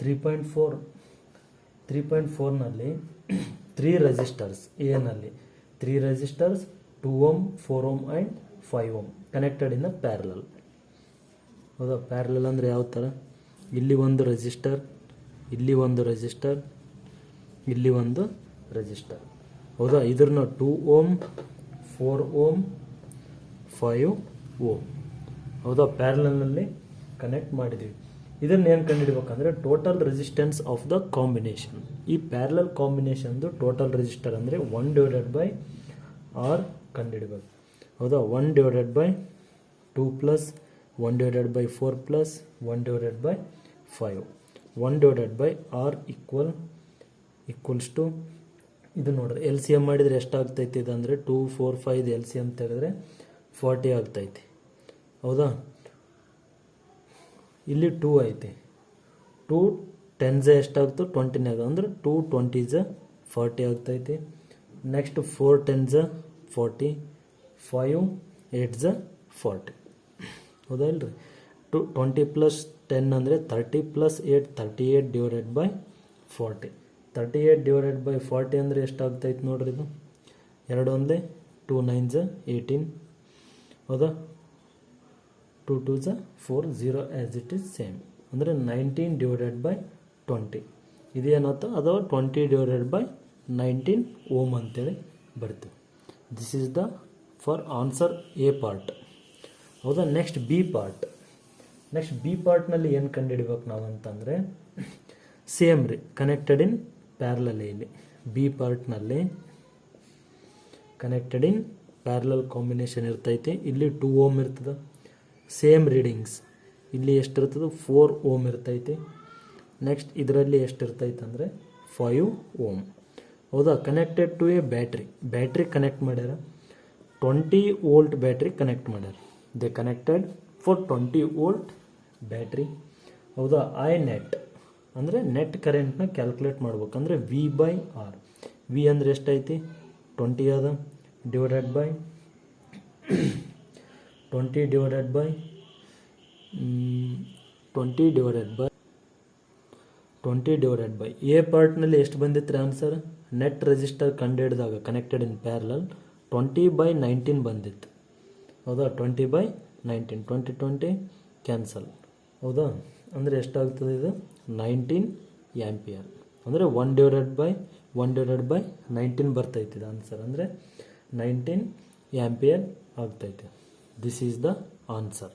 3.4ನಲ್ಲಿ 3 resistors ಎನಲ್ಲಿ 3 resistors 2 ohm 4 ohm and 5 ohm connected in the parallel. ಹೌದಾ, parallel ಅಂದರೆ ಯಾವ ಥರ, ಇಲ್ಲಿ ಒಂದು ರೆಸಿಸ್ಟರ್, ಇಲ್ಲಿ ಒಂದು ರೆಸಿಸ್ಟರ್, ಇಲ್ಲಿ ಒಂದು ರೆಸಿಸ್ಟರ್. ಹೌದಾ, ಇದ್ರನ್ನ 2 ಓಮ್ 4 ಓಮ್ 5 ಓಮ್ ಹೌದಾ ಪ್ಯಾರಲಲ್ನಲ್ಲಿ ಕನೆಕ್ಟ್ ಮಾಡಿದ್ದೀವಿ. ಇದನ್ನು ಏನು ಕಂಡುಹಿಡಬೇಕಂದ್ರೆ total resistance of the combination. ಈ ಪ್ಯಾರಲಲ್ ಕಾಂಬಿನೇಷನ್ದು ಟೋಟಲ್ ರೆಸಿಸ್ಟರ್ ಅಂದರೆ 1/R ಕಂಡುಹಿಡಬೇಕು. ಹೌದಾ, 1/2 plus 1/4 plus 1/5 1/R equals to ಇದು ನೋಡ್ರಿ ಎಲ್ ಸಿ ಎಮ್ ಮಾಡಿದರೆ ಎಷ್ಟಾಗ್ತೈತಿ ಇದು ಅಂದರೆ 2 4 5 ಎಲ್ ಸಿ ಎಮ್ ತೆಗೆದ್ರೆ 40 ಆಗ್ತೈತಿ. ಹೌದಾ, ಇಲ್ಲಿ 2 ಐತಿ, 2 10s ಎಷ್ಟಾಗ್ತು 20 ಅಂದ್ರೆ 2 20s 40 ಆಗ್ತೈತಿ. Next 4 10s 40, 5 8s 40. ಹೌದಾ ಇಲ್ರಿ, 20 ಪ್ಲಸ್ 10 ಅಂದರೆ 30 ಪ್ಲಸ್ 8 38/40. 38/40 ಅಂದರೆ ಎಷ್ಟಾಗ್ತೈತಿ ನೋಡ್ರಿ, ಇದು 2 ಒಂದೇ 2 9s 18. ಹೌದಾ, 2 2s 4 0 as it is same ಅಂದರೆ 19/20. ಇದೇನಾಯ್ತು ಅದು 20/19 ಓಮ್ ಅಂತೇಳಿ ಬರ್ತದೆ. This is the for answer A part. ಹೌದಾ, next B part. Next B ಪಾರ್ಟ್ನಲ್ಲಿ ಏನು ಕಂಡುಹಿಡ್ಬೇಕು ನಾವು ಅಂತಂದರೆ ಸೇಮ್ ರೀ, ಕನೆಕ್ಟೆಡ್ ಇನ್ ಪ್ಯಾರಲಲ್. ಇಲ್ಲಿ ಬಿ ಪಾರ್ಟ್ನಲ್ಲಿ ಕನೆಕ್ಟೆಡ್ ಇನ್ ಪ್ಯಾರಲಲ್ ಕಾಂಬಿನೇಷನ್ ಇರ್ತೈತಿ. ಇಲ್ಲಿ 2 ಓಮ್ ಇರ್ತದೆ, ಸೇಮ್ ರೀಡಿಂಗ್ಸ್. ಇಲ್ಲಿ ಎಷ್ಟಿರ್ತದೆ 4 ಓಮ್ ಇರ್ತೈತಿ. ನೆಕ್ಸ್ಟ್ ಇದರಲ್ಲಿ ಎಷ್ಟಿರ್ತೈತೆ ಅಂದರೆ 5 ಓಮ್. ಹೌದಾ, connected to a battery connect ಮಾಡ್ಯಾರ, 20 ವೋಲ್ಟ್ ಬ್ಯಾಟ್ರಿ ಕನೆಕ್ಟ್ ಮಾಡ್ಯಾರ. They connected for 20 volt battery. ಹೌದಾ, ಐ ನೆಟ್ ಅಂದರೆ ನೆಟ್ ಕರೆಂಟ್ನ ಕ್ಯಾಲ್ಕುಲೇಟ್ ಮಾಡ್ಬೇಕಂದ್ರೆ V/R. ವಿ ಅಂದರೆ ಎಷ್ಟೈತಿ 20 ಅದ, divided by 20 divided by A ಪಾರ್ಟ್ನಲ್ಲಿ ಎಷ್ಟು ಬಂದಿತ್ತು ಆನ್ಸರ್, ನೆಟ್ ರೆಸಿಸ್ಟರ್ ಕಂಡುಹಿಡಿದಾಗ ಕನೆಕ್ಟೆಡ್ ಇನ್ ಪ್ಯಾರಲಲ್ 20/19 ಬಂದಿತ್ತು. ಹೌದಾ, 20/19 20 20 ಕ್ಯಾನ್ಸಲ್. ಹೌದಾ, ಅಂದರೆ ಎಷ್ಟಾಗ್ತದೆ ಇದು 19 ಆ್ಯಂಪಿಯರ್ ಅಂದರೆ 1/19 ಬರ್ತೈತಿ ಇದು ಆನ್ಸರ್ ಅಂದರೆ 19 ಆ್ಯಂಪಿಯರ್ ಆಗ್ತೈತೆ. This is the answer.